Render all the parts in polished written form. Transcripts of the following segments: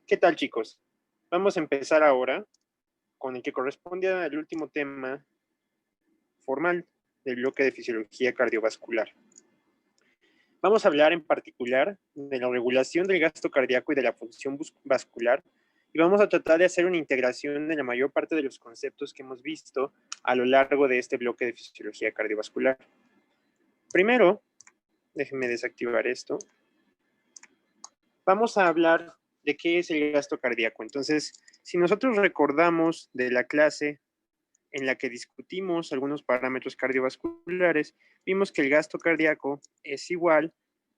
¿Qué tal, chicos? Vamos a empezar ahora con el que corresponde al último tema formal del bloque de fisiología cardiovascular. Vamos a hablar en particular de la regulación del gasto cardíaco y de la función vascular, y vamos a tratar de hacer una integración de la mayor parte de los conceptos que hemos visto a lo largo de este bloque de fisiología cardiovascular. Primero, déjenme desactivar esto. Vamos a hablar de qué es el gasto cardíaco. Entonces, si nosotros recordamos de la clase en la que discutimos algunos parámetros cardiovasculares, vimos que el gasto cardíaco es igual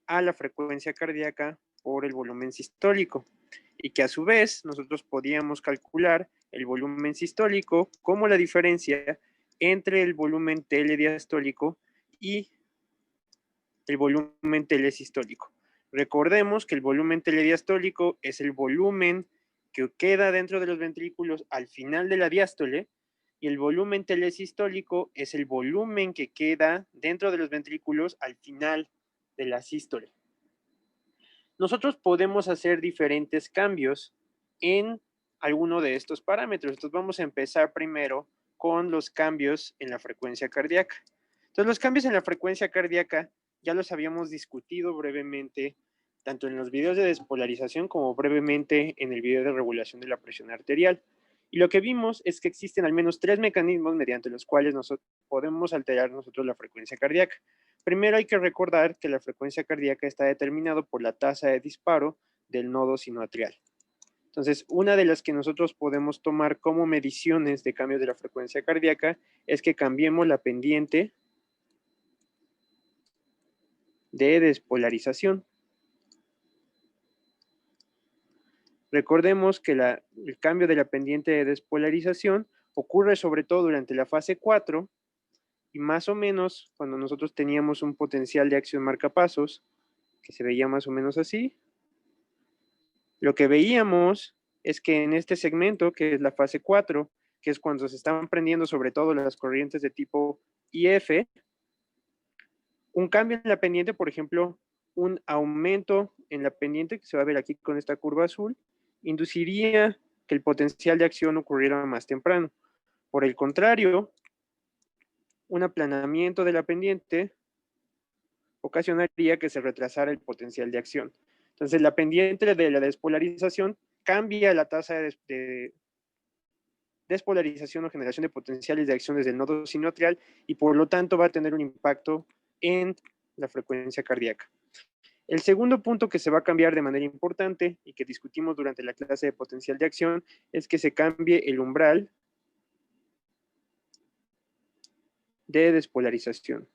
a la frecuencia cardíaca por el volumen sistólico, y que a su vez nosotros podíamos calcular el volumen sistólico como la diferencia entre el volumen telediastólico y el volumen telesistólico. Recordemos que el volumen telediastólico es el volumen que queda dentro de los ventrículos al final de la diástole, y el volumen telesistólico es el volumen que queda dentro de los ventrículos al final de la sístole. Nosotros podemos hacer diferentes cambios en alguno de estos parámetros. Entonces vamos a empezar primero con los cambios en la frecuencia cardíaca. Entonces los cambios en la frecuencia cardíaca ya los habíamos discutido brevemente, tanto en los videos de despolarización como brevemente en el video de regulación de la presión arterial. Y lo que vimos es que existen al menos 3 mecanismos mediante los cuales nosotros podemos alterar la frecuencia cardíaca. Primero hay que recordar que la frecuencia cardíaca está determinada por la tasa de disparo del nodo sinoatrial. Entonces, una de las que nosotros podemos tomar como mediciones de cambio de la frecuencia cardíaca es que cambiemos la pendiente de despolarización. Recordemos que el cambio de la pendiente de despolarización ocurre sobre todo durante la fase 4, y más o menos cuando nosotros teníamos un potencial de acción marcapasos, que se veía más o menos así. Lo que veíamos es que en este segmento, que es la fase 4, que es cuando se están prendiendo sobre todo las corrientes de tipo IF, un cambio en la pendiente, por ejemplo, un aumento en la pendiente, que se va a ver aquí con esta curva azul, induciría que el potencial de acción ocurriera más temprano. Por el contrario, un aplanamiento de la pendiente ocasionaría que se retrasara el potencial de acción. Entonces, la pendiente de la despolarización cambia la tasa de despolarización o generación de potenciales de acción desde el nodo sinoatrial, y por lo tanto va a tener un impacto en la frecuencia cardíaca. El segundo punto que se va a cambiar de manera importante y que discutimos durante la clase de potencial de acción es que se cambie el umbral de despolarización.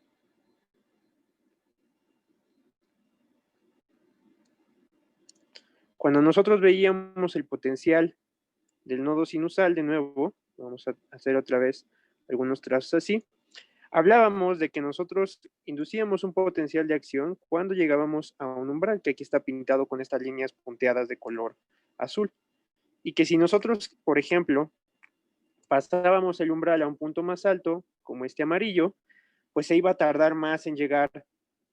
Cuando nosotros veíamos el potencial del nodo sinusal, de nuevo, vamos a hacer otra vez algunos trazos así, hablábamos de que nosotros inducíamos un potencial de acción cuando llegábamos a un umbral, que aquí está pintado con estas líneas punteadas de color azul, y que si nosotros, por ejemplo, pasábamos el umbral a un punto más alto, como este amarillo, pues se iba a tardar más en llegar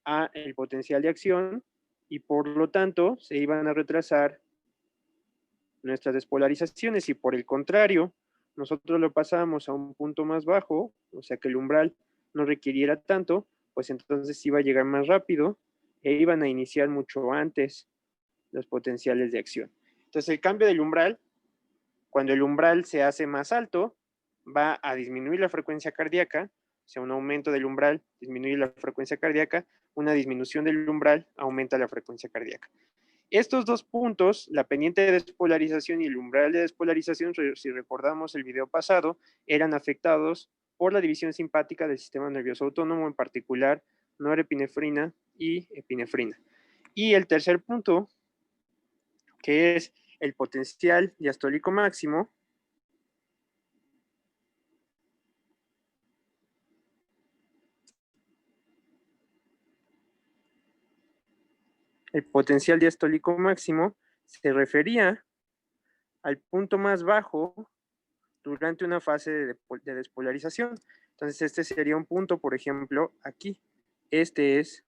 a el potencial de acción, y por lo tanto se iban a retrasar nuestras despolarizaciones. Y por el contrario, nosotros lo pasamos a un punto más bajo, o sea que el umbral no requiriera tanto, pues entonces iba a llegar más rápido e iban a iniciar mucho antes los potenciales de acción. Entonces el cambio del umbral, cuando el umbral se hace más alto, va a disminuir la frecuencia cardíaca, o sea, un aumento del umbral disminuye la frecuencia cardíaca, una disminución del umbral aumenta la frecuencia cardíaca. Estos dos puntos, la pendiente de despolarización y el umbral de despolarización, si recordamos el video pasado, eran afectados por la división simpática del sistema nervioso autónomo, en particular norepinefrina y epinefrina. Y el tercer punto, que es el potencial diastólico máximo, el potencial diastólico máximo se refería al punto más bajo durante una fase de despolarización. Entonces, este sería un punto, por ejemplo, aquí. Este es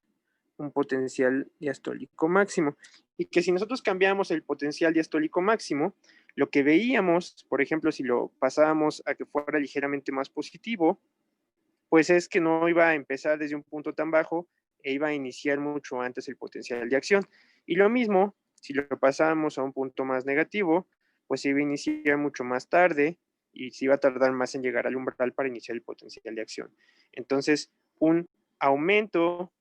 un potencial diastólico máximo. y que si nosotros cambiamos el potencial diastólico máximo, lo que veíamos, por ejemplo, si lo pasábamos a que fuera ligeramente más positivo, pues es que no iba a empezar desde un punto tan bajo e iba a iniciar mucho antes el potencial de acción. Y lo mismo, si lo pasábamos a un punto más negativo, pues iba a iniciar mucho más tarde y se iba a tardar más en llegar al umbral para iniciar el potencial de acción. Entonces, un aumento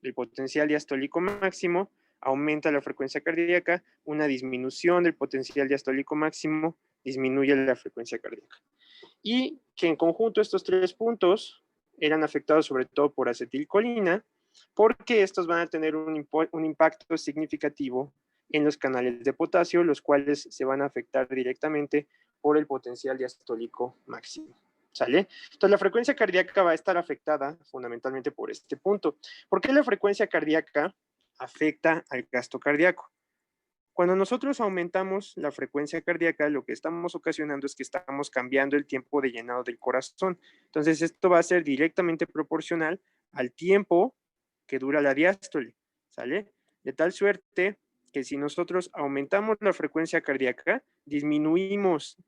del potencial diastólico máximo aumenta la frecuencia cardíaca, una disminución del potencial diastólico máximo disminuye la frecuencia cardíaca. Y que en conjunto estos tres puntos eran afectados sobre todo por acetilcolina, porque estos van a tener un impacto significativo en los canales de potasio, los cuales se van a afectar directamente por el potencial diastólico máximo. ¿Sale? Entonces la frecuencia cardíaca va a estar afectada fundamentalmente por este punto. ¿Por qué la frecuencia cardíaca afecta al gasto cardíaco? Cuando nosotros aumentamos la frecuencia cardíaca, lo que estamos ocasionando es que estamos cambiando el tiempo de llenado del corazón. Entonces, esto va a ser directamente proporcional al tiempo que dura la diástole, ¿sale? De tal suerte que si nosotros aumentamos la frecuencia cardíaca, disminuimos,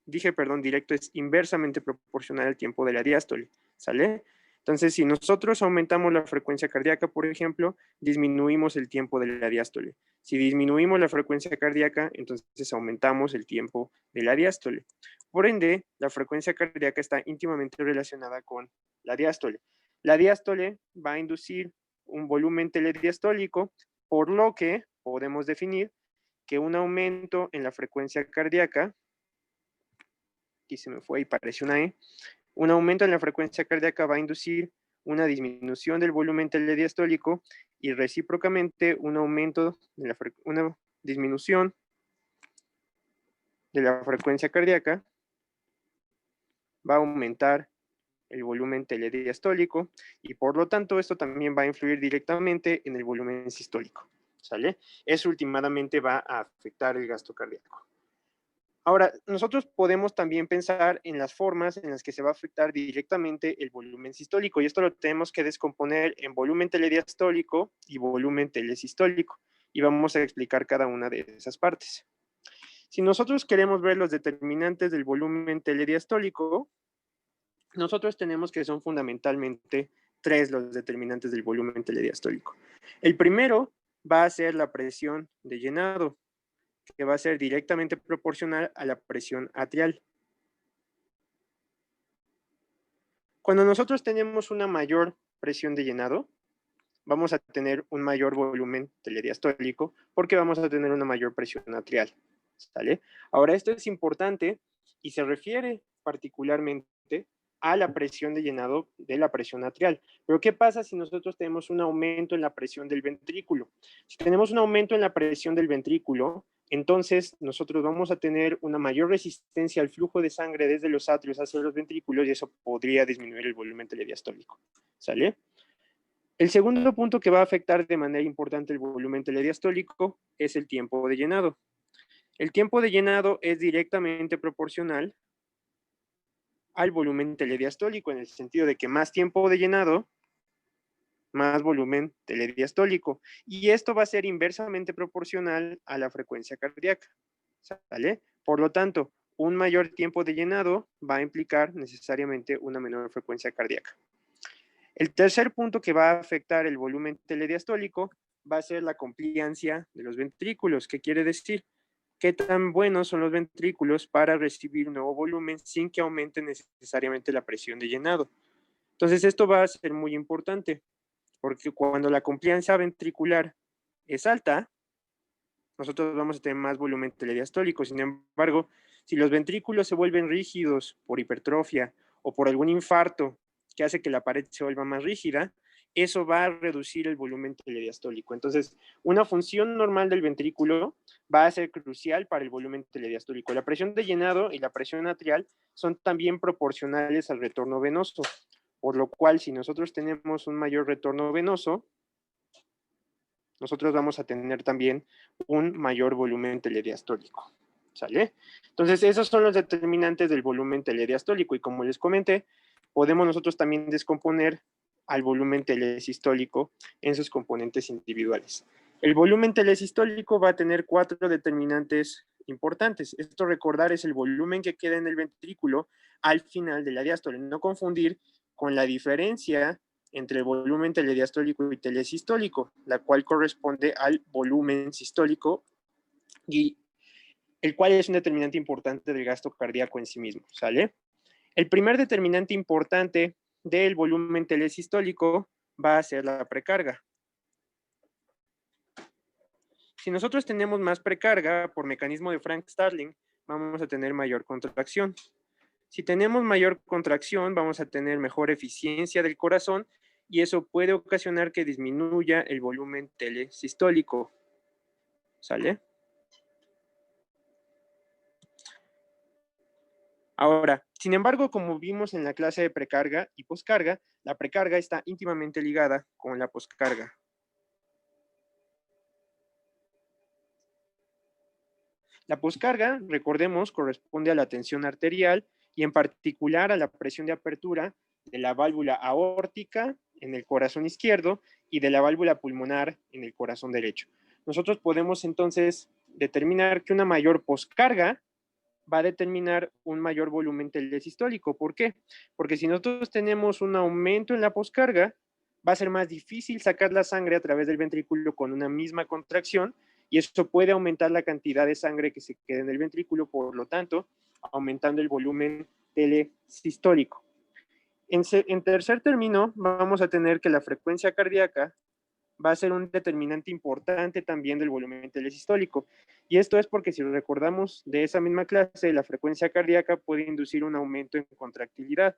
directo es inversamente proporcional al tiempo de la diástole, ¿sale? Entonces, si nosotros aumentamos la frecuencia cardíaca, por ejemplo, disminuimos el tiempo de la diástole. Si disminuimos la frecuencia cardíaca, entonces aumentamos el tiempo de la diástole. Por ende, la frecuencia cardíaca está íntimamente relacionada con la diástole. La diástole va a inducir un volumen telediastólico, por lo que podemos definir que un aumento en la frecuencia cardíaca, aquí se me fue y pareció una E, un aumento en la frecuencia cardíaca va a inducir una disminución del volumen telediastólico y recíprocamente un aumento de una disminución de la frecuencia cardíaca va a aumentar el volumen telediastólico y por lo tanto esto también va a influir directamente en el volumen sistólico, ¿sale? Eso últimamente va a afectar el gasto cardíaco. Ahora, nosotros podemos también pensar en las formas en las que se va a afectar directamente el volumen sistólico, y esto lo tenemos que descomponer en volumen telediastólico y volumen telesistólico, y vamos a explicar cada una de esas partes. Si nosotros queremos ver los determinantes del volumen telediastólico, nosotros tenemos que son fundamentalmente tres los determinantes del volumen telediastólico. El primero va a ser la presión de llenado, que va a ser directamente proporcional a la presión atrial. Cuando nosotros tenemos una mayor presión de llenado, vamos a tener un mayor volumen telediastólico porque vamos a tener una mayor presión atrial, ¿sale? Ahora, esto es importante y se refiere particularmente a la presión de llenado de la presión atrial. Pero, ¿qué pasa si nosotros tenemos un aumento en la presión del ventrículo? Si tenemos un aumento en la presión del ventrículo, entonces nosotros vamos a tener una mayor resistencia al flujo de sangre desde los atrios hacia los ventrículos y eso podría disminuir el volumen telediastólico, ¿sale? El segundo punto que va a afectar de manera importante el volumen telediastólico es el tiempo de llenado. El tiempo de llenado es directamente proporcional al volumen telediastólico, en el sentido de que más tiempo de llenado, más volumen telediastólico. Y esto va a ser inversamente proporcional a la frecuencia cardíaca, ¿sale? Por lo tanto, un mayor tiempo de llenado va a implicar necesariamente una menor frecuencia cardíaca. El tercer punto que va a afectar el volumen telediastólico va a ser la compliancia de los ventrículos. ¿Qué quiere decir? ¿Qué tan buenos son los ventrículos para recibir un nuevo volumen sin que aumente necesariamente la presión de llenado? Entonces, esto va a ser muy importante, porque cuando la compliancia ventricular es alta, nosotros vamos a tener más volumen telediastólico. Sin embargo, si los ventrículos se vuelven rígidos por hipertrofia o por algún infarto que hace que la pared se vuelva más rígida, eso va a reducir el volumen telediastólico. Entonces, una función normal del ventrículo va a ser crucial para el volumen telediastólico. La presión de llenado y la presión atrial son también proporcionales al retorno venoso, por lo cual si nosotros tenemos un mayor retorno venoso, nosotros vamos a tener también un mayor volumen telediastólico, ¿sale? Entonces, esos son los determinantes del volumen telediastólico y como les comenté, podemos nosotros también descomponer al volumen telesistólico en sus componentes individuales. El volumen telesistólico va a tener 4 determinantes importantes. Esto, recordar, es el volumen que queda en el ventrículo al final de la diástole. No confundir con la diferencia entre el volumen telediastólico y telesistólico, la cual corresponde al volumen sistólico, y el cual es un determinante importante del gasto cardíaco en sí mismo, ¿sale? El primer determinante importante del volumen telesistólico va a ser la precarga. Si nosotros tenemos más precarga por mecanismo de Frank-Starling, vamos a tener mayor contracción. Si tenemos mayor contracción, vamos a tener mejor eficiencia del corazón y eso puede ocasionar que disminuya el volumen telesistólico. ¿Sale? Ahora, sin embargo, como vimos en la clase de precarga y poscarga, la precarga está íntimamente ligada con la poscarga. La poscarga, recordemos, corresponde a la tensión arterial y en particular a la presión de apertura de la válvula aórtica en el corazón izquierdo y de la válvula pulmonar en el corazón derecho. Nosotros podemos entonces determinar que una mayor poscarga va a determinar un mayor volumen telesistólico. ¿Por qué? Porque si nosotros tenemos un aumento en la poscarga, va a ser más difícil sacar la sangre a través del ventrículo con una misma contracción y eso puede aumentar la cantidad de sangre que se queda en el ventrículo, por lo tanto, aumentando el volumen telesistólico. En tercer término, vamos a tener que la frecuencia cardíaca va a ser un determinante importante también del volumen telesistólico. Y esto es porque, si recordamos de esa misma clase, la frecuencia cardíaca puede inducir un aumento en contractilidad.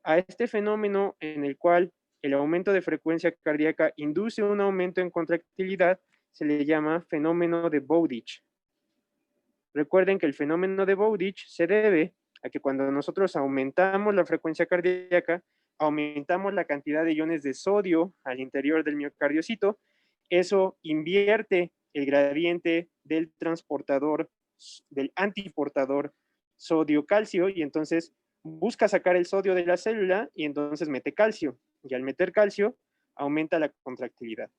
A este fenómeno en el cual el aumento de frecuencia cardíaca induce un aumento en contractilidad se le llama fenómeno de Bowditch. Recuerden que el fenómeno de Bowditch se debe a que cuando nosotros aumentamos la frecuencia cardíaca, aumentamos la cantidad de iones de sodio al interior del miocardiocito. Eso invierte el gradiente del transportador, del antiportador sodio-calcio, y entonces busca sacar el sodio de la célula y entonces mete calcio. Y al meter calcio, aumenta la contractilidad.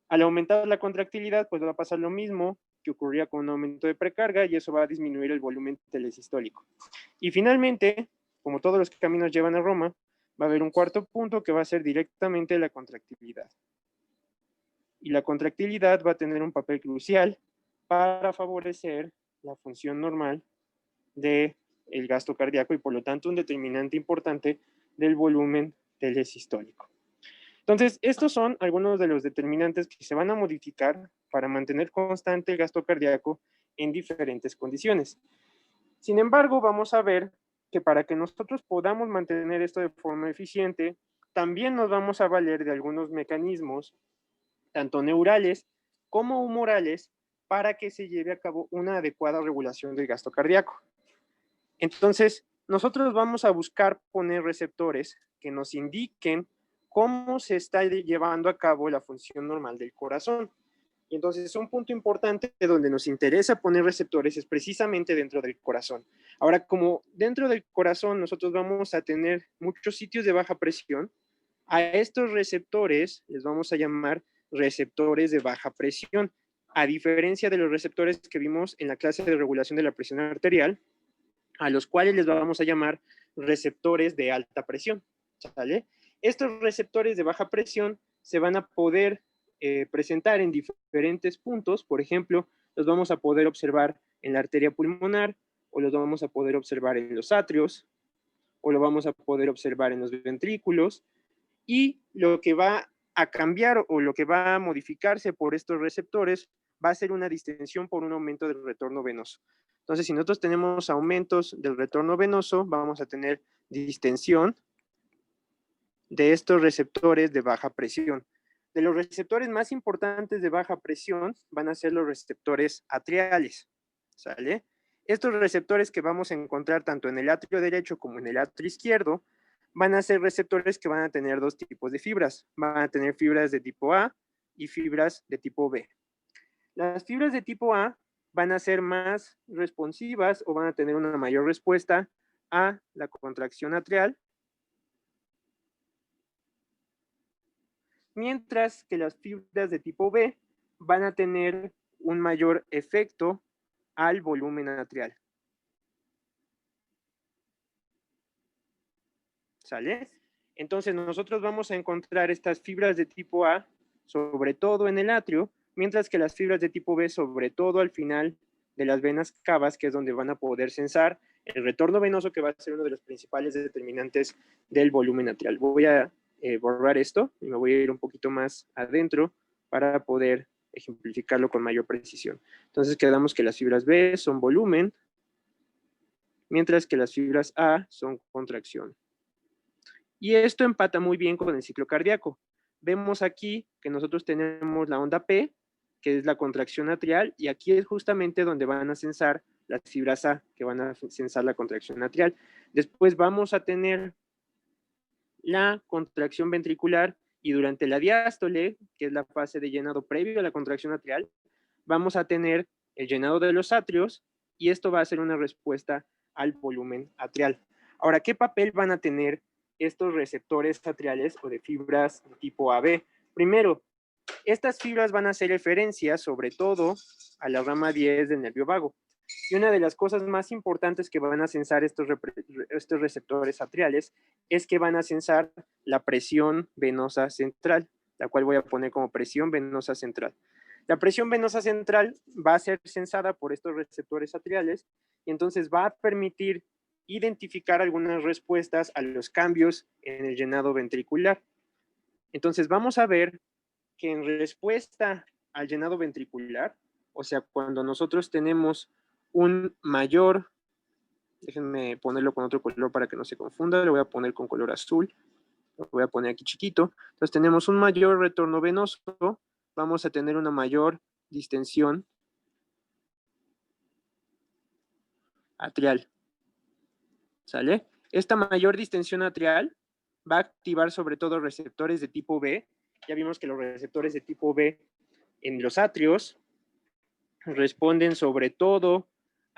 Al aumentar la contractilidad, pues va a pasar lo mismo que ocurría con un aumento de precarga y eso va a disminuir el volumen telesistólico. Y finalmente, como todos los caminos llevan a Roma, va a haber un cuarto punto que va a ser directamente la contractilidad. Y la contractilidad va a tener un papel crucial para favorecer la función normal del gasto cardíaco y por lo tanto un determinante importante del volumen telesistólico. Entonces, estos son algunos de los determinantes que se van a modificar para mantener constante el gasto cardíaco en diferentes condiciones. Sin embargo, vamos a ver que para que nosotros podamos mantener esto de forma eficiente, también nos vamos a valer de algunos mecanismos, tanto neurales como humorales, para que se lleve a cabo una adecuada regulación del gasto cardíaco. Entonces, nosotros vamos a buscar poner receptores que nos indiquen cómo se está llevando a cabo la función normal del corazón. Y entonces un punto importante donde nos interesa poner receptores es precisamente dentro del corazón. Ahora, como dentro del corazón nosotros vamos a tener muchos sitios de baja presión, a estos receptores les vamos a llamar receptores de baja presión, a diferencia de los receptores que vimos en la clase de regulación de la presión arterial, a los cuales les vamos a llamar receptores de alta presión, ¿sale? Estos receptores de baja presión se van a poder presentar en diferentes puntos. Por ejemplo, los vamos a poder observar en la arteria pulmonar, o los vamos a poder observar en los atrios, o lo vamos a poder observar en los ventrículos, y lo que va a cambiar o lo que va a modificarse por estos receptores va a ser una distensión por un aumento del retorno venoso. Entonces, si nosotros tenemos aumentos del retorno venoso, vamos a tener distensión de estos receptores de baja presión. De los receptores más importantes de baja presión van a ser los receptores atriales, ¿sale? Estos receptores que vamos a encontrar tanto en el atrio derecho como en el atrio izquierdo van a ser receptores que van a tener dos tipos de fibras. Van a tener fibras de tipo A y fibras de tipo B. Las fibras de tipo A van a ser más responsivas o van a tener una mayor respuesta a la contracción atrial, mientras que las fibras de tipo B van a tener un mayor efecto al volumen atrial. ¿Sale? Entonces nosotros vamos a encontrar estas fibras de tipo A sobre todo en el atrio, mientras que las fibras de tipo B sobre todo al final de las venas cavas, que es donde van a poder censar el retorno venoso, que va a ser uno de los principales determinantes del volumen atrial. Voy a borrar esto y me voy a ir un poquito más adentro para poder ejemplificarlo con mayor precisión. Entonces quedamos que las fibras B son volumen, mientras que las fibras A son contracción. Y esto empata muy bien con el ciclo cardíaco. Vemos aquí que nosotros tenemos la onda P, que es la contracción atrial, y aquí es justamente donde van a censar las fibras A, que van a censar la contracción atrial. Después vamos a tener la contracción ventricular, y durante la diástole, que es la fase de llenado previo a la contracción atrial, vamos a tener el llenado de los atrios, y esto va a ser una respuesta al volumen atrial. Ahora, ¿qué papel van a tener estos receptores atriales o de fibras tipo AB? Primero, estas fibras van a hacer referencia sobre todo a la rama 10 del nervio vago. Y una de las cosas más importantes que van a censar estos receptores atriales es que van a censar la presión venosa central, la cual voy a poner como presión venosa central. La presión venosa central va a ser censada por estos receptores atriales y entonces va a permitir identificar algunas respuestas a los cambios en el llenado ventricular. Entonces vamos a ver que en respuesta al llenado ventricular, o sea, cuando nosotros tenemos un mayor, déjenme ponerlo con otro color para que no se confunda, lo voy a poner con color azul, lo voy a poner aquí chiquito, entonces tenemos un mayor retorno venoso, vamos a tener una mayor distensión atrial, ¿sale? Esta mayor distensión atrial va a activar sobre todo receptores de tipo B, ya vimos que los receptores de tipo B en los atrios responden sobre todo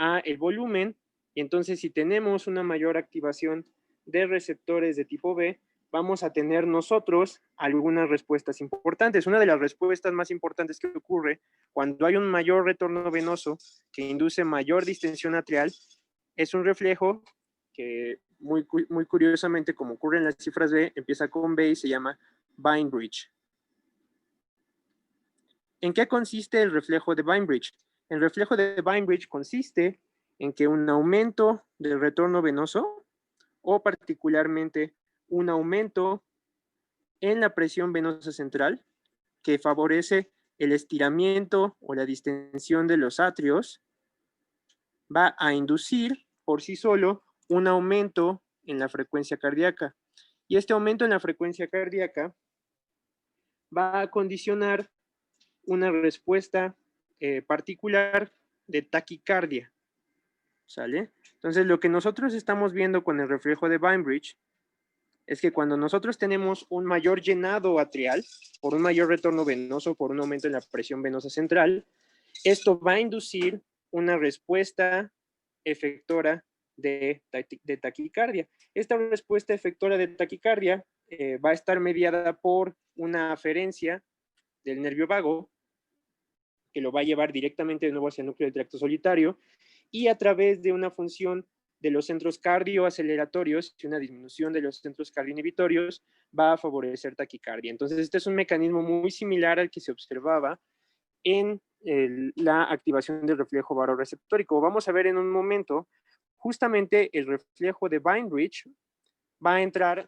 a el volumen, y entonces si tenemos una mayor activación de receptores de tipo B, vamos a tener nosotros algunas respuestas importantes. Una de las respuestas más importantes que ocurre cuando hay un mayor retorno venoso que induce mayor distensión atrial es un reflejo que muy curiosamente, como ocurre en las cifras B, empieza con B y se llama Bainbridge. ¿En qué consiste el reflejo de Bainbridge? El reflejo de Bainbridge consiste en que un aumento del retorno venoso, o particularmente un aumento en la presión venosa central, que favorece el estiramiento o la distensión de los atrios, va a inducir por sí solo un aumento en la frecuencia cardíaca. Y este aumento en la frecuencia cardíaca va a condicionar una respuesta particular de taquicardia, ¿sale? Entonces, lo que nosotros estamos viendo con el reflejo de Bainbridge es que cuando nosotros tenemos un mayor llenado atrial, por un mayor retorno venoso, por un aumento en la presión venosa central, esto va a inducir una respuesta efectora de taquicardia. Esta respuesta efectora de taquicardia va a estar mediada por una aferencia del nervio vago, que lo va a llevar directamente de nuevo hacia el núcleo del tracto solitario, y a través de una función de los centros cardioaceleratorios y una disminución de los centros cardioinhibitorios va a favorecer taquicardia. Entonces, este es un mecanismo muy similar al que se observaba en la activación del reflejo baroreceptor. Y como vamos a ver en un momento, justamente el reflejo de Bainbridge va a entrar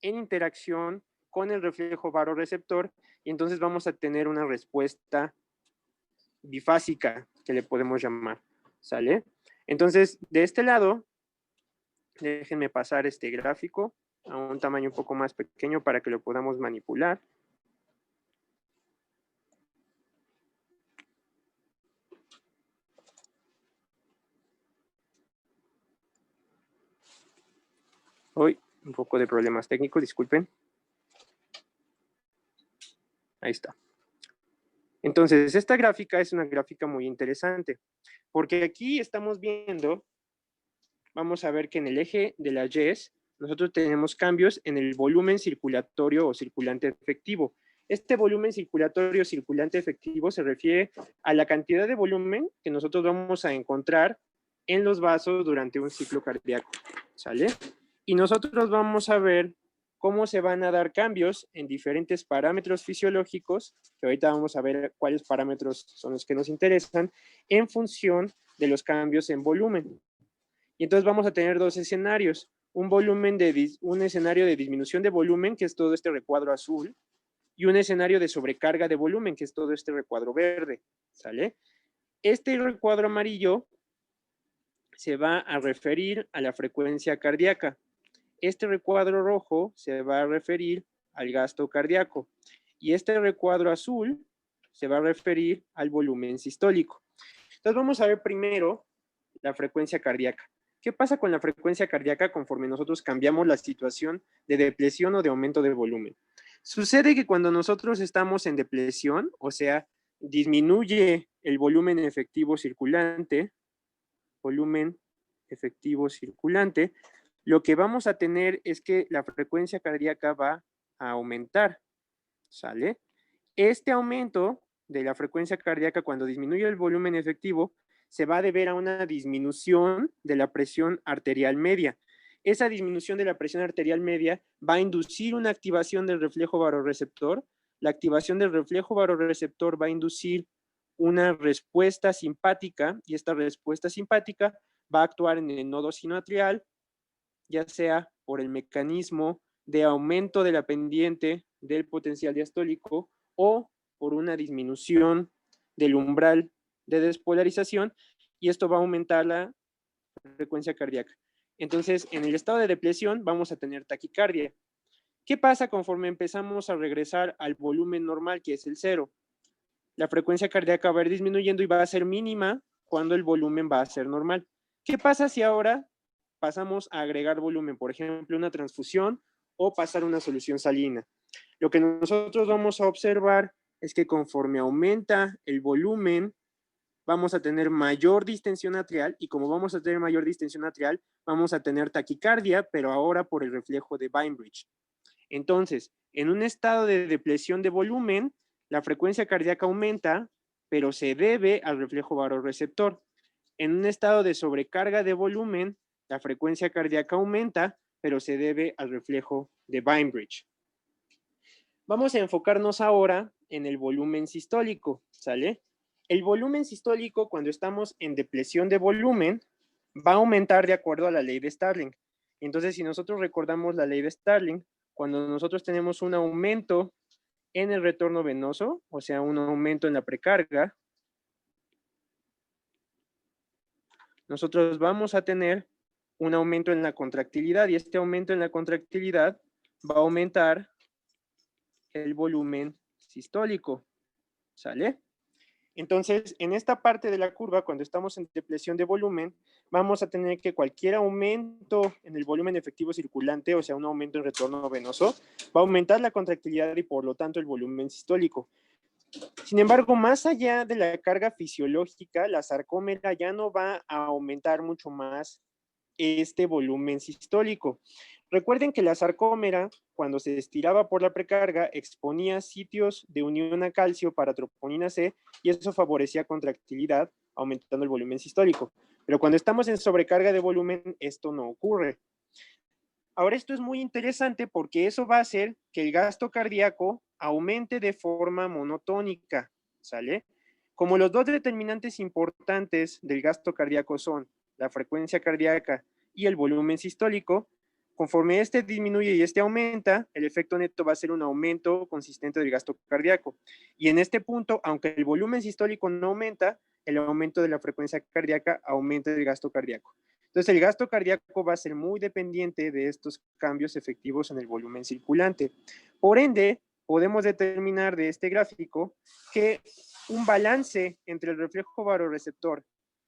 en interacción con el reflejo baroreceptor, y entonces vamos a tener una respuesta bifásica, que le podemos llamar, ¿sale? Entonces, de este lado, déjenme pasar este gráfico a un tamaño un poco más pequeño para que lo podamos manipular. Hoy, un poco de problemas técnicos, disculpen. Ahí está. Entonces, esta gráfica es una gráfica muy interesante, porque aquí estamos viendo, vamos a ver que en el eje de las Y nosotros tenemos cambios en el volumen circulatorio o circulante efectivo. Este volumen circulatorio circulante efectivo se refiere a la cantidad de volumen que nosotros vamos a encontrar en los vasos durante un ciclo cardíaco, ¿sale? Y nosotros vamos a ver cómo se van a dar cambios en diferentes parámetros fisiológicos, que ahorita vamos a ver cuáles parámetros son los que nos interesan, en función de los cambios en volumen. Y entonces vamos a tener dos escenarios, un escenario de disminución de volumen, que es todo este recuadro azul, y un escenario de sobrecarga de volumen, que es todo este recuadro verde, ¿sale? Este recuadro amarillo se va a referir a la frecuencia cardíaca. Este recuadro rojo se va a referir al gasto cardíaco. Y este recuadro azul se va a referir al volumen sistólico. Entonces vamos a ver primero la frecuencia cardíaca. ¿Qué pasa con la frecuencia cardíaca conforme nosotros cambiamos la situación de depresión o de aumento de volumen? Sucede que cuando nosotros estamos en depresión, o sea, disminuye el volumen efectivo circulante, lo que vamos a tener es que la frecuencia cardíaca va a aumentar, ¿sale? Este aumento de la frecuencia cardíaca cuando disminuye el volumen efectivo se va a deber a una disminución de la presión arterial media. Esa disminución de la presión arterial media va a inducir una activación del reflejo vasoreceptor. La activación del reflejo vasoreceptor va a inducir una respuesta simpática y esta respuesta simpática va a actuar en el nodo sinoatrial, ya sea por el mecanismo de aumento de la pendiente del potencial diastólico o por una disminución del umbral de despolarización, y esto va a aumentar la frecuencia cardíaca. Entonces, en el estado de depresión vamos a tener taquicardia. ¿Qué pasa conforme empezamos a regresar al volumen normal, que es el 0? La frecuencia cardíaca va a ir disminuyendo y va a ser mínima cuando el volumen va a ser normal. ¿Qué pasa si ahora pasamos a agregar volumen? Por ejemplo, una transfusión o pasar una solución salina. Lo que nosotros vamos a observar es que conforme aumenta el volumen, vamos a tener mayor distensión atrial, y como vamos a tener mayor distensión atrial, vamos a tener taquicardia, pero ahora por el reflejo de Bainbridge. Entonces, en un estado de depresión de volumen, la frecuencia cardíaca aumenta, pero se debe al reflejo vasoreceptor. En un estado de sobrecarga de volumen, la frecuencia cardíaca aumenta, pero se debe al reflejo de Bainbridge. Vamos a enfocarnos ahora en el volumen sistólico, ¿sale? El volumen sistólico, cuando estamos en depresión de volumen, va a aumentar de acuerdo a la ley de Starling. Entonces, si nosotros recordamos la ley de Starling, cuando nosotros tenemos un aumento en el retorno venoso, o sea, un aumento en la precarga, nosotros vamos a tener un aumento en la contractilidad, y este aumento en la contractilidad va a aumentar el volumen sistólico, ¿sale? Entonces, en esta parte de la curva, cuando estamos en depresión de volumen, vamos a tener que cualquier aumento en el volumen efectivo circulante, o sea, un aumento en retorno venoso, va a aumentar la contractilidad y por lo tanto el volumen sistólico. Sin embargo, más allá de la carga fisiológica, la sarcómera ya no va a aumentar mucho más este volumen sistólico. Recuerden que la sarcómera, cuando se estiraba por la precarga, exponía sitios de unión a calcio para troponina C, y eso favorecía contractilidad, aumentando el volumen sistólico. Pero cuando estamos en sobrecarga de volumen, esto no ocurre. Ahora, esto es muy interesante porque eso va a hacer que el gasto cardíaco aumente de forma monotónica, ¿sale? Como los dos determinantes importantes del gasto cardíaco son la frecuencia cardíaca y el volumen sistólico, conforme este disminuye y este aumenta, el efecto neto va a ser un aumento consistente del gasto cardíaco. Y en este punto, aunque el volumen sistólico no aumenta, el aumento de la frecuencia cardíaca aumenta el gasto cardíaco. Entonces, el gasto cardíaco va a ser muy dependiente de estos cambios efectivos en el volumen circulante. Por ende, podemos determinar de este gráfico que un balance entre el reflejo vasoreceptor,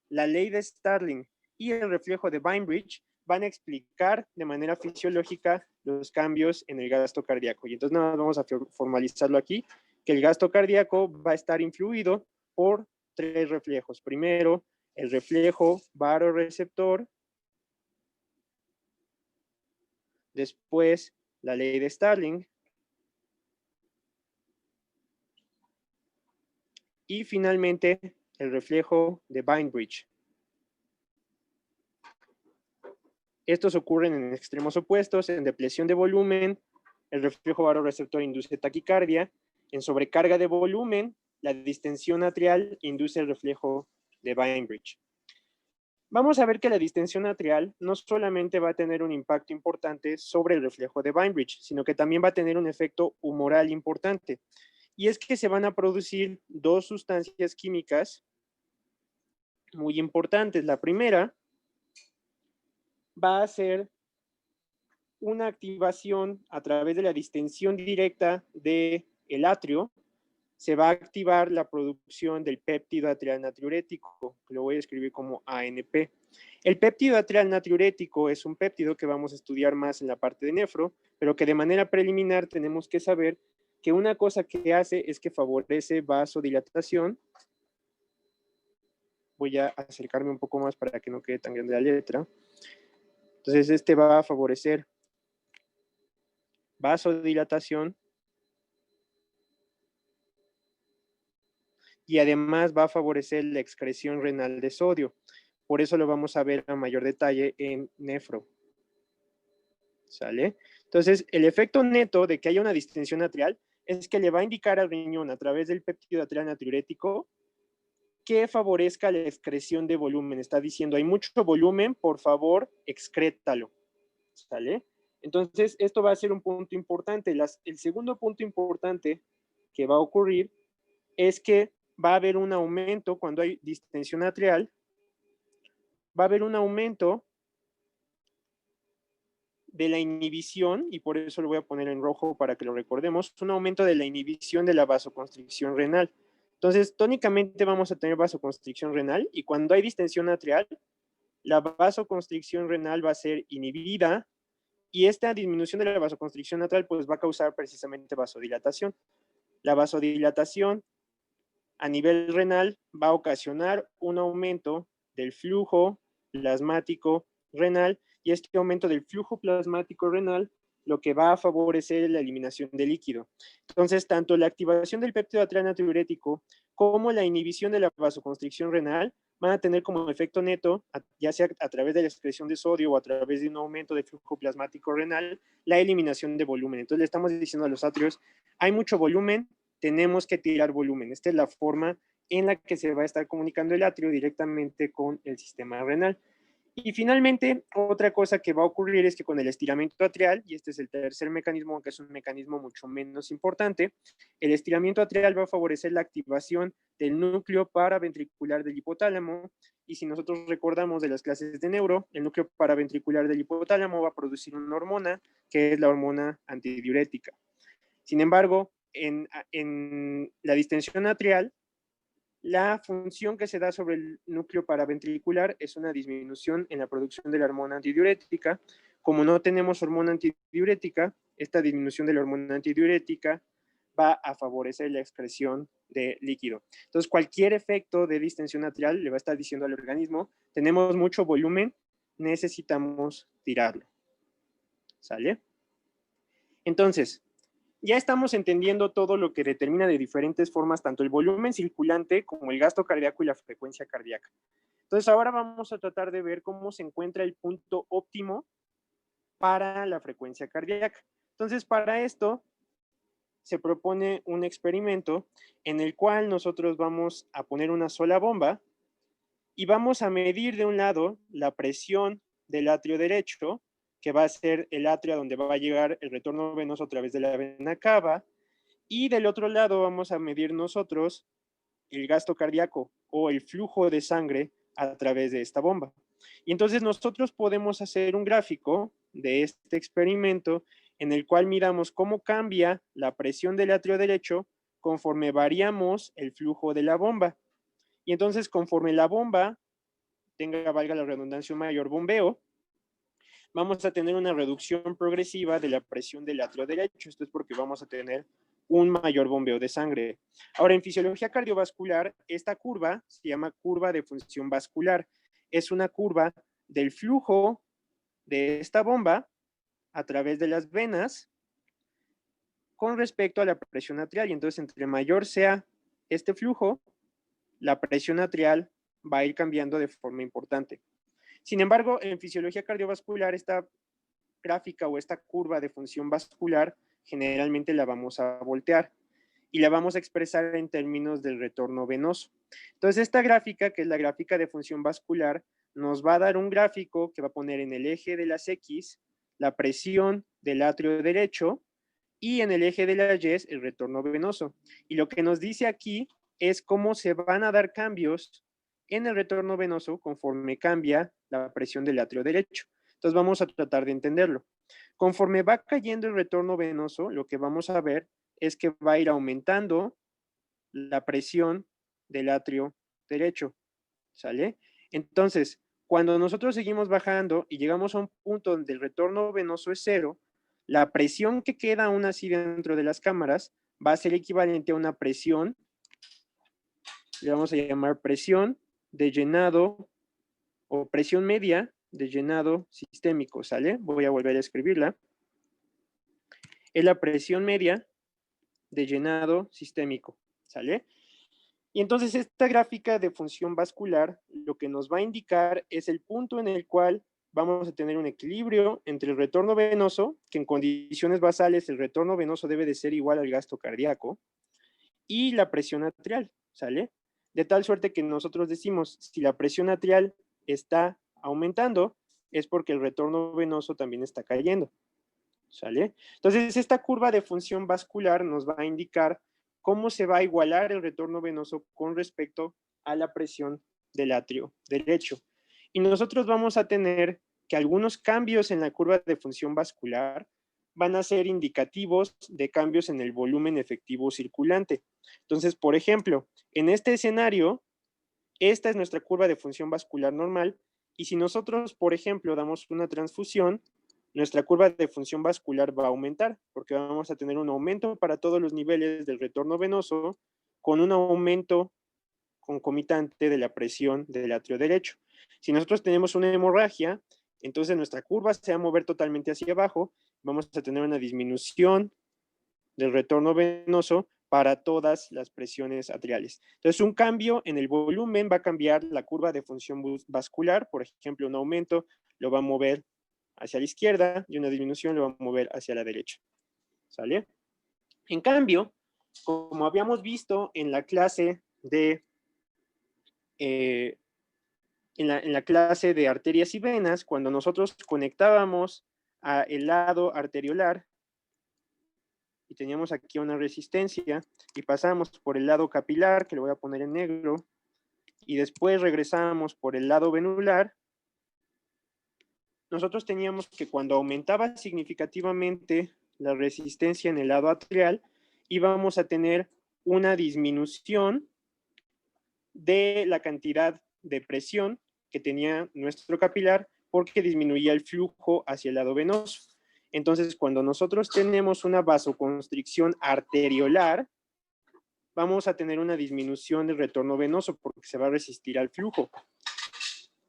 la ley de Starling y el reflejo de Bainbridge van a explicar de manera fisiológica los cambios en el gasto cardíaco. Y entonces nada más vamos a formalizarlo aquí, que el gasto cardíaco va a estar influido por tres reflejos. Primero, el reflejo vasoreceptor, después la ley de Starling y finalmente el reflejo de Bainbridge. Estos ocurren en extremos opuestos. En depresión de volumen, el reflejo baroreceptor induce taquicardia. En sobrecarga de volumen, la distensión atrial induce el reflejo de Bainbridge. Vamos a ver que la distensión atrial no solamente va a tener un impacto importante sobre el reflejo de Bainbridge, sino que también va a tener un efecto humoral importante. Y es que se van a producir dos sustancias químicas muy importantes. La primera va a ser una activación a través de la distensión directa del atrio. Se va a activar la producción del péptido atrial natriurético, que lo voy a escribir como ANP. El péptido atrial natriurético es un péptido que vamos a estudiar más en la parte de nefro, pero que de manera preliminar tenemos que saber que una cosa que hace es que favorece vasodilatación. Voy a acercarme un poco más para que no quede tan grande la letra. Entonces, este va a favorecer vasodilatación y además va a favorecer la excreción renal de sodio. Por eso lo vamos a ver a mayor detalle en nefro. ¿Sale? Entonces, el efecto neto de que haya una distensión atrial es que le va a indicar al riñón a través del péptido atrial natriurético que favorezca la excreción de volumen. Está diciendo, hay mucho volumen, por favor, excrétalo. ¿Sale? Entonces, esto va a ser un punto importante. El segundo punto importante que va a ocurrir es que va a haber un aumento cuando hay distensión atrial, va a haber un aumento de la inhibición, y por eso lo voy a poner en rojo para que lo recordemos, un aumento de la inhibición de la vasoconstricción renal. Entonces, tónicamente vamos a tener vasoconstricción renal, y cuando hay distensión atrial, la vasoconstricción renal va a ser inhibida, y esta disminución de la vasoconstricción atrial pues va a causar precisamente vasodilatación. La vasodilatación a nivel renal va a ocasionar un aumento del flujo plasmático renal, y este aumento del flujo plasmático renal lo que va a favorecer la eliminación de líquido. Entonces, tanto la activación del péptido atrial natriurético como la inhibición de la vasoconstricción renal van a tener como efecto neto, ya sea a través de la excreción de sodio o a través de un aumento del flujo plasmático renal, la eliminación de volumen. Entonces, le estamos diciendo a los atrios, hay mucho volumen, tenemos que tirar volumen. Esta es la forma en la que se va a estar comunicando el atrio directamente con el sistema renal. Y finalmente, otra cosa que va a ocurrir es que con el estiramiento atrial, y este es el tercer mecanismo, que es un mecanismo mucho menos importante, el estiramiento atrial va a favorecer la activación del núcleo paraventricular del hipotálamo, y si nosotros recordamos de las clases de neuro, el núcleo paraventricular del hipotálamo va a producir una hormona, que es la hormona antidiurética. Sin embargo, en la distensión atrial, la función que se da sobre el núcleo paraventricular es una disminución en la producción de la hormona antidiurética. Como no tenemos hormona antidiurética, esta disminución de la hormona antidiurética va a favorecer la excreción de líquido. Entonces, cualquier efecto de distensión atrial le va a estar diciendo al organismo, tenemos mucho volumen, necesitamos tirarlo. ¿Sale? Entonces, ya estamos entendiendo todo lo que determina de diferentes formas tanto el volumen circulante como el gasto cardíaco y la frecuencia cardíaca. Entonces, ahora vamos a tratar de ver cómo se encuentra el punto óptimo para la frecuencia cardíaca. Entonces, para esto se propone un experimento en el cual nosotros vamos a poner una sola bomba y vamos a medir de un lado la presión del atrio derecho, que va a ser el atrio a donde va a llegar el retorno venoso a través de la vena cava, y del otro lado vamos a medir nosotros el gasto cardíaco o el flujo de sangre a través de esta bomba. Y entonces nosotros podemos hacer un gráfico de este experimento en el cual miramos cómo cambia la presión del atrio derecho conforme variamos el flujo de la bomba. Y entonces conforme la bomba tenga, valga la redundancia, un mayor bombeo, vamos a tener una reducción progresiva de la presión del atrio derecho. Esto es porque vamos a tener un mayor bombeo de sangre. Ahora, en fisiología cardiovascular, esta curva se llama curva de función vascular. Es una curva del flujo de esta bomba a través de las venas con respecto a la presión atrial. Y entonces, entre mayor sea este flujo, la presión arterial va a ir cambiando de forma importante. Sin embargo, en fisiología cardiovascular, esta gráfica o esta curva de función vascular generalmente la vamos a voltear y la vamos a expresar en términos del retorno venoso. Entonces, esta gráfica, que es la gráfica de función vascular, nos va a dar un gráfico que va a poner en el eje de las X la presión del atrio derecho y en el eje de las Y el retorno venoso. Y lo que nos dice aquí es cómo se van a dar cambios en el retorno venoso conforme cambia la presión del atrio derecho. Entonces vamos a tratar de entenderlo. Conforme va cayendo el retorno venoso, lo que vamos a ver es que va a ir aumentando la presión del atrio derecho, ¿sale? Entonces, cuando nosotros seguimos bajando y llegamos a un punto donde el retorno venoso es 0, la presión que queda aún así dentro de las cámaras va a ser equivalente a una presión, le vamos a llamar presión de llenado o presión media de llenado sistémico, ¿sale? Voy a volver a escribirla. Es la presión media de llenado sistémico, ¿sale? Y entonces esta gráfica de función vascular lo que nos va a indicar es el punto en el cual vamos a tener un equilibrio entre el retorno venoso, que en condiciones basales el retorno venoso debe de ser igual al gasto cardíaco, y la presión arterial, ¿sale? De tal suerte que nosotros decimos, si la presión arterial está aumentando, es porque el retorno venoso también está cayendo, ¿sale? Entonces, esta curva de función vascular nos va a indicar cómo se va a igualar el retorno venoso con respecto a la presión del atrio derecho. Y nosotros vamos a tener que algunos cambios en la curva de función vascular van a ser indicativos de cambios en el volumen efectivo circulante. Entonces, por ejemplo, en este escenario, esta es nuestra curva de función vascular normal, y si nosotros, por ejemplo, damos una transfusión, nuestra curva de función vascular va a aumentar, porque vamos a tener un aumento para todos los niveles del retorno venoso, con un aumento concomitante de la presión del atrio derecho. Si nosotros tenemos una hemorragia, entonces nuestra curva se va a mover totalmente hacia abajo, vamos a tener una disminución del retorno venoso para todas las presiones arteriales. Entonces, un cambio en el volumen va a cambiar la curva de función vascular, por ejemplo, un aumento lo va a mover hacia la izquierda y una disminución lo va a mover hacia la derecha, ¿sale? En cambio, como habíamos visto en la clase de en la clase de arterias y venas, cuando nosotros conectábamos a el lado arteriolar y teníamos aquí una resistencia y pasamos por el lado capilar, que lo voy a poner en negro, y después regresamos por el lado venular, nosotros teníamos que cuando aumentaba significativamente la resistencia en el lado arterial, íbamos a tener una disminución de la cantidad de presión que tenía nuestro capilar porque disminuía el flujo hacia el lado venoso. Entonces, cuando nosotros tenemos una vasoconstricción arteriolar, vamos a tener una disminución del retorno venoso porque se va a resistir al flujo.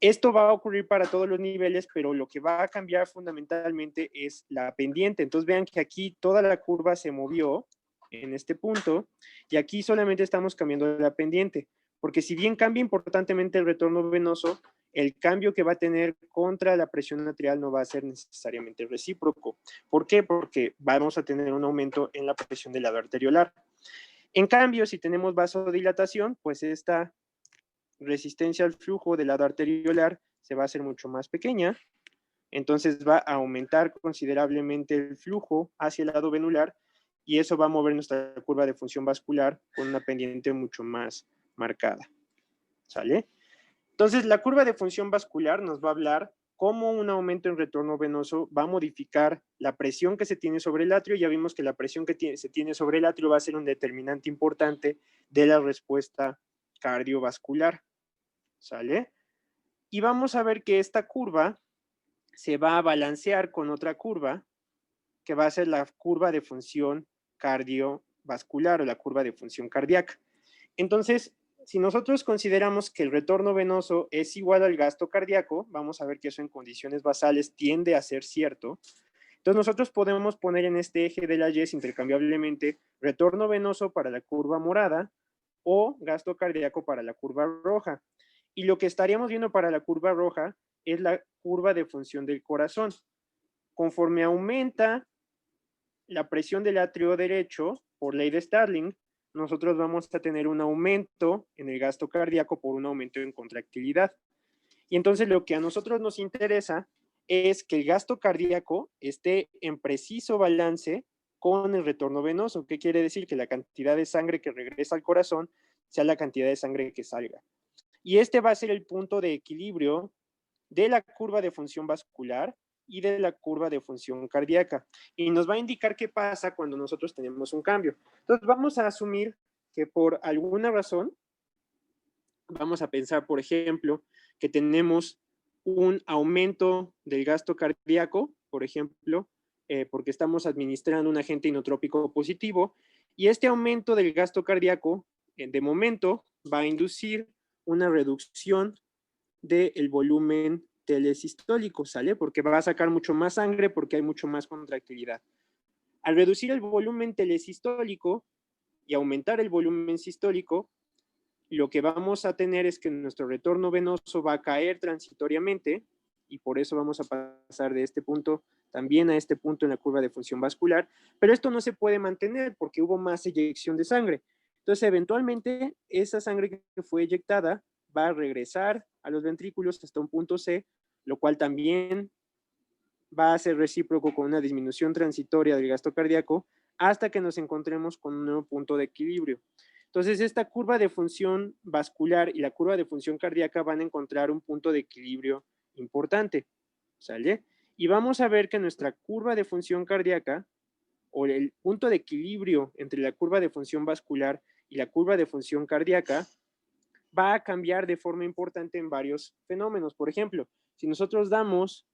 Esto va a ocurrir para todos los niveles, pero lo que va a cambiar fundamentalmente es la pendiente. Entonces vean que aquí toda la curva se movió en este punto y aquí solamente estamos cambiando la pendiente, porque si bien cambia importantemente el retorno venoso, el cambio que va a tener contra la presión arterial no va a ser necesariamente recíproco. ¿Por qué? Porque vamos a tener un aumento en la presión del lado arteriolar. En cambio, si tenemos vasodilatación, pues esta resistencia al flujo del lado arteriolar se va a hacer mucho más pequeña, entonces va a aumentar considerablemente el flujo hacia el lado venular y eso va a mover nuestra curva de función vascular con una pendiente mucho más marcada, ¿sale? Entonces, la curva de función vascular nos va a hablar cómo un aumento en retorno venoso va a modificar la presión que se tiene sobre el atrio. Ya vimos que la presión que se tiene sobre el atrio va a ser un determinante importante de la respuesta cardiovascular, ¿sale? Y vamos a ver que esta curva se va a balancear con otra curva que va a ser la curva de función cardiovascular o la curva de función cardíaca. Entonces, si nosotros consideramos que el retorno venoso es igual al gasto cardíaco, vamos a ver que eso en condiciones basales tiende a ser cierto. Entonces, nosotros podemos poner en este eje de la Y intercambiablemente retorno venoso para la curva morada o gasto cardíaco para la curva roja. Y lo que estaríamos viendo para la curva roja es la curva de función del corazón. Conforme aumenta la presión del atrio derecho, por ley de Starling, nosotros vamos a tener un aumento en el gasto cardíaco por un aumento en contractilidad. Y entonces lo que a nosotros nos interesa es que el gasto cardíaco esté en preciso balance con el retorno venoso. ¿Qué quiere decir? Que la cantidad de sangre que regresa al corazón sea la cantidad de sangre que salga. Y este va a ser el punto de equilibrio de la curva de función vascular y de la curva de función cardíaca. Y nos va a indicar qué pasa cuando nosotros tenemos un cambio. Entonces vamos a asumir que por alguna razón, vamos a pensar, por ejemplo, que tenemos un aumento del gasto cardíaco, por ejemplo, porque estamos administrando un agente inotrópico positivo, y este aumento del gasto cardíaco, de momento, va a inducir una reducción del volumen telesistólico, ¿sale? Porque va a sacar mucho más sangre porque hay mucho más contractilidad. Al reducir el volumen telesistólico y aumentar el volumen sistólico, lo que vamos a tener es que nuestro retorno venoso va a caer transitoriamente y por eso vamos a pasar de este punto también a este punto en la curva de función vascular, pero esto no se puede mantener porque hubo más eyección de sangre. Entonces, eventualmente, esa sangre que fue eyectada va a regresar a los ventrículos hasta un punto C, lo cual también va a ser recíproco con una disminución transitoria del gasto cardíaco hasta que nos encontremos con un nuevo punto de equilibrio. Entonces, esta curva de función vascular y la curva de función cardíaca van a encontrar un punto de equilibrio importante, ¿sale? Y vamos a ver que nuestra curva de función cardíaca o el punto de equilibrio entre la curva de función vascular y la curva de función cardíaca va a cambiar de forma importante en varios fenómenos. Por ejemplo, si nosotros damos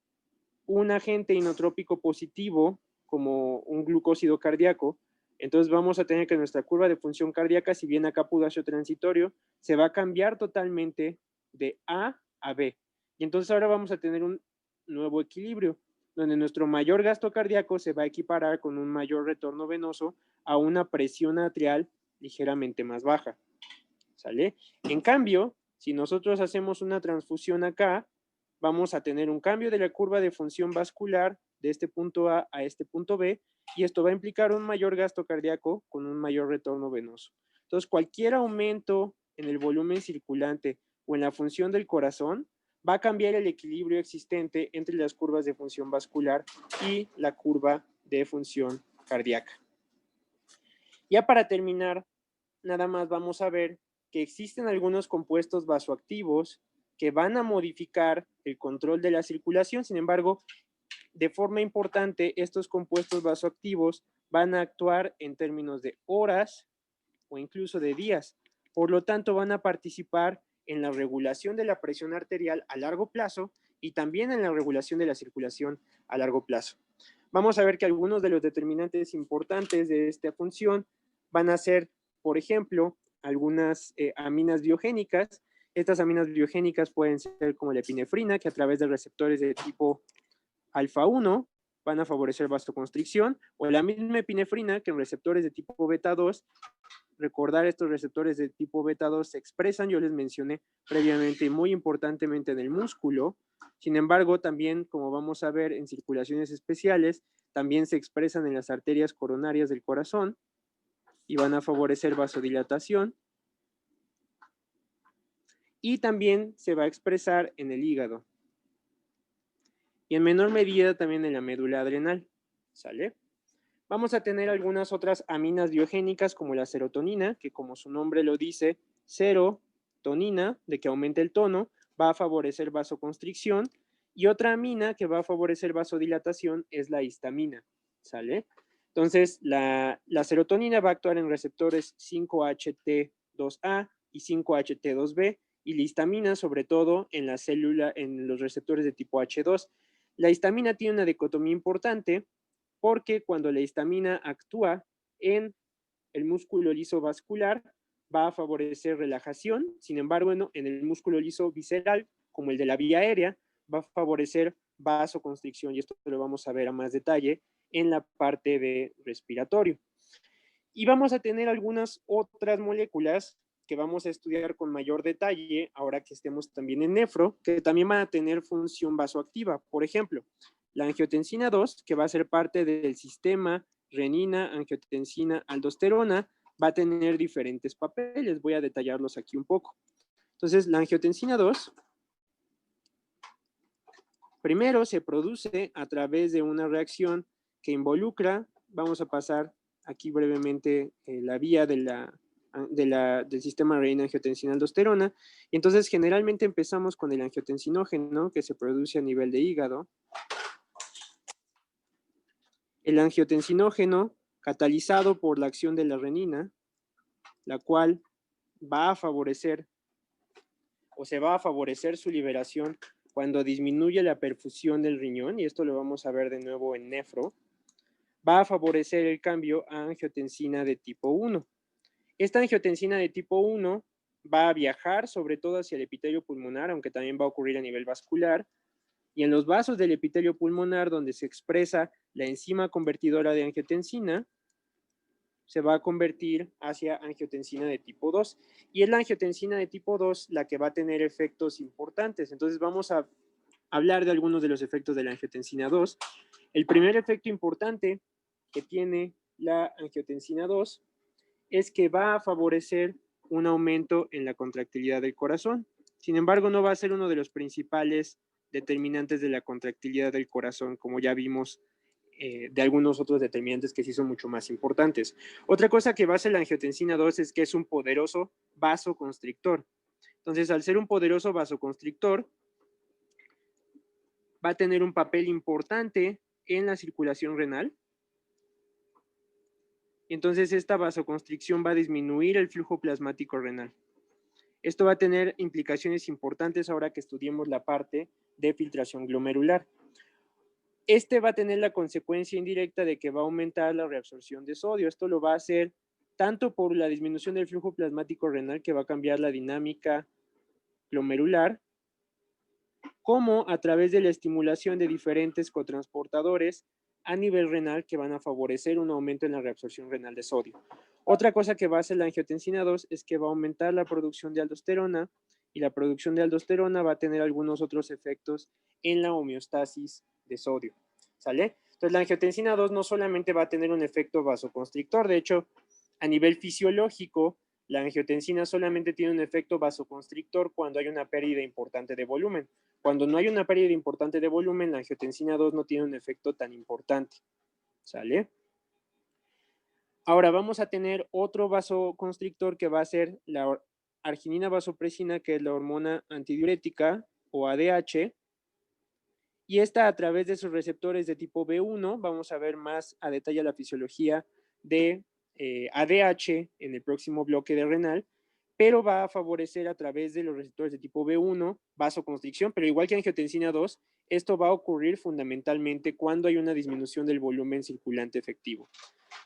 un agente inotrópico positivo como un glucósido cardíaco, entonces vamos a tener que nuestra curva de función cardíaca, si bien acá pudo ser transitorio, se va a cambiar totalmente de A a B. Y entonces ahora vamos a tener un nuevo equilibrio, donde nuestro mayor gasto cardíaco se va a equiparar con un mayor retorno venoso a una presión atrial ligeramente más baja. ¿Sale? En cambio, si nosotros hacemos una transfusión acá, vamos a tener un cambio de la curva de función vascular de este punto A a este punto B, y esto va a implicar un mayor gasto cardíaco con un mayor retorno venoso. Entonces, cualquier aumento en el volumen circulante o en la función del corazón va a cambiar el equilibrio existente entre las curvas de función vascular y la curva de función cardíaca. Ya para terminar, nada más vamos a ver que existen algunos compuestos vasoactivos que van a modificar el control de la circulación. Sin embargo, de forma importante, estos compuestos vasoactivos van a actuar en términos de horas o incluso de días. Por lo tanto, van a participar en la regulación de la presión arterial a largo plazo y también en la regulación de la circulación a largo plazo. Vamos a ver que algunos de los determinantes importantes de esta función van a ser, por ejemplo, algunas aminas biogénicas. Estas aminas biogénicas pueden ser como la epinefrina, que a través de receptores de tipo alfa 1 van a favorecer vasoconstricción, o la misma epinefrina que en receptores de tipo beta 2. Recordar, estos receptores de tipo beta 2 se expresan, yo les mencioné previamente, muy importantemente en el músculo. Sin embargo, también, como vamos a ver en circulaciones especiales, también se expresan en las arterias coronarias del corazón y van a favorecer vasodilatación. Y también se va a expresar en el hígado. Y en menor medida también en la médula adrenal. ¿Sale? Vamos a tener algunas otras aminas biogénicas como la serotonina, que como su nombre lo dice, serotonina, de que aumenta el tono, va a favorecer vasoconstricción, y otra amina que va a favorecer vasodilatación es la histamina, ¿sale? Entonces, la serotonina va a actuar en receptores 5HT2A y 5HT2B, y la histamina sobre todo en la célula, en los receptores de tipo H2. La histamina tiene una dicotomía importante, porque cuando la histamina actúa en el músculo liso vascular, va a favorecer relajación. Sin embargo, en el músculo liso visceral, como el de la vía aérea, va a favorecer vasoconstricción, y esto lo vamos a ver a más detalle en la parte de respiratorio. Y vamos a tener algunas otras moléculas que vamos a estudiar con mayor detalle, ahora que estemos también en nefro, que también van a tener función vasoactiva. Por ejemplo, la angiotensina 2, que va a ser parte del sistema renina, angiotensina, aldosterona, va a tener diferentes papeles. Voy a detallarlos aquí un poco. Entonces, la angiotensina 2, primero se produce a través de una reacción que involucra, vamos a pasar aquí brevemente la vía del sistema renina-angiotensina-aldosterona. Y entonces, generalmente empezamos con el angiotensinógeno que se produce a nivel de hígado. El angiotensinógeno catalizado por la acción de la renina, la cual va a favorecer o se va a favorecer su liberación cuando disminuye la perfusión del riñón, y esto lo vamos a ver de nuevo en nefro, va a favorecer el cambio a angiotensina de tipo 1. Esta angiotensina de tipo 1 va a viajar sobre todo hacia el epitelio pulmonar, aunque también va a ocurrir a nivel vascular, y en los vasos del epitelio pulmonar, donde se expresa la enzima convertidora de angiotensina, se va a convertir hacia angiotensina de tipo 2. Y es la angiotensina de tipo 2 la que va a tener efectos importantes. Entonces vamos a hablar de algunos de los efectos de la angiotensina 2. El primer efecto importante que tiene la angiotensina 2 es que va a favorecer un aumento en la contractilidad del corazón. Sin embargo, no va a ser uno de los principales determinantes de la contractilidad del corazón, como ya vimos de algunos otros determinantes que sí son mucho más importantes. Otra cosa que va a hacer la angiotensina 2 es que es un poderoso vasoconstrictor. Entonces, al ser un poderoso vasoconstrictor, va a tener un papel importante en la circulación renal. Entonces, esta vasoconstricción va a disminuir el flujo plasmático renal. Esto va a tener implicaciones importantes ahora que estudiemos la parte de filtración glomerular. Este va a tener la consecuencia indirecta de que va a aumentar la reabsorción de sodio. Esto lo va a hacer tanto por la disminución del flujo plasmático renal, que va a cambiar la dinámica glomerular, como a través de la estimulación de diferentes cotransportadores a nivel renal que van a favorecer un aumento en la reabsorción renal de sodio. Otra cosa que va a hacer la angiotensina 2 es que va a aumentar la producción de aldosterona, y la producción de aldosterona va a tener algunos otros efectos en la homeostasis de sodio. ¿Sale? Entonces la angiotensina 2 no solamente va a tener un efecto vasoconstrictor, de hecho, a nivel fisiológico, la angiotensina solamente tiene un efecto vasoconstrictor cuando hay una pérdida importante de volumen. Cuando no hay una pérdida importante de volumen, la angiotensina 2 no tiene un efecto tan importante. ¿Sale? Ahora vamos a tener otro vasoconstrictor que va a ser la arginina vasopresina, que es la hormona antidiurética o ADH, y esta a través de sus receptores de tipo B1, vamos a ver más a detalle la fisiología de ADH en el próximo bloque de renal, pero va a favorecer a través de los receptores de tipo B1 vasoconstricción, pero igual que angiotensina 2, esto va a ocurrir fundamentalmente cuando hay una disminución del volumen circulante efectivo.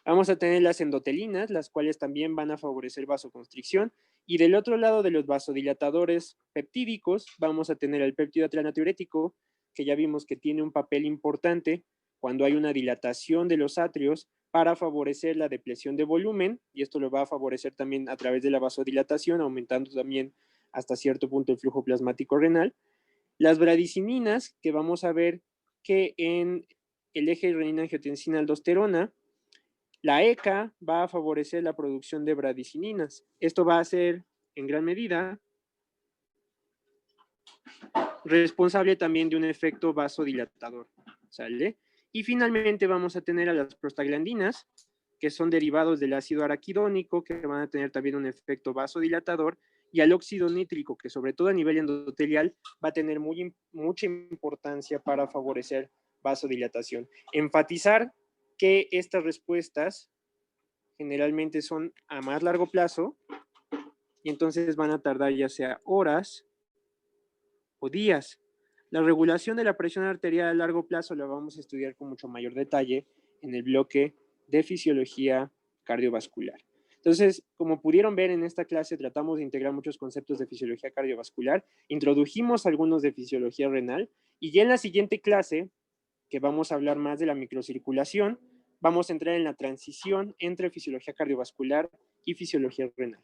Vamos a tener las endotelinas, las cuales también van a favorecer vasoconstricción, y del otro lado de los vasodilatadores peptídicos vamos a tener el péptido atranatriurético, que ya vimos que tiene un papel importante cuando hay una dilatación de los atrios para favorecer la depresión de volumen, y esto lo va a favorecer también a través de la vasodilatación, aumentando también hasta cierto punto el flujo plasmático renal. Las bradicininas, que vamos a ver que en el eje renina-angiotensina-aldosterona, la ECA va a favorecer la producción de bradicininas. Esto va a ser, en gran medida, responsable también de un efecto vasodilatador. ¿Sale? Y finalmente vamos a tener a las prostaglandinas, que son derivados del ácido araquidónico, que van a tener también un efecto vasodilatador, y al óxido nítrico, que sobre todo a nivel endotelial va a tener mucha importancia para favorecer vasodilatación. Enfatizar que estas respuestas generalmente son a más largo plazo, y entonces van a tardar ya sea horas o días. La regulación de la presión arterial a largo plazo la vamos a estudiar con mucho mayor detalle en el bloque de fisiología cardiovascular. Entonces, como pudieron ver en esta clase, tratamos de integrar muchos conceptos de fisiología cardiovascular, introdujimos algunos de fisiología renal, y ya en la siguiente clase, que vamos a hablar más de la microcirculación, vamos a entrar en la transición entre fisiología cardiovascular y fisiología renal.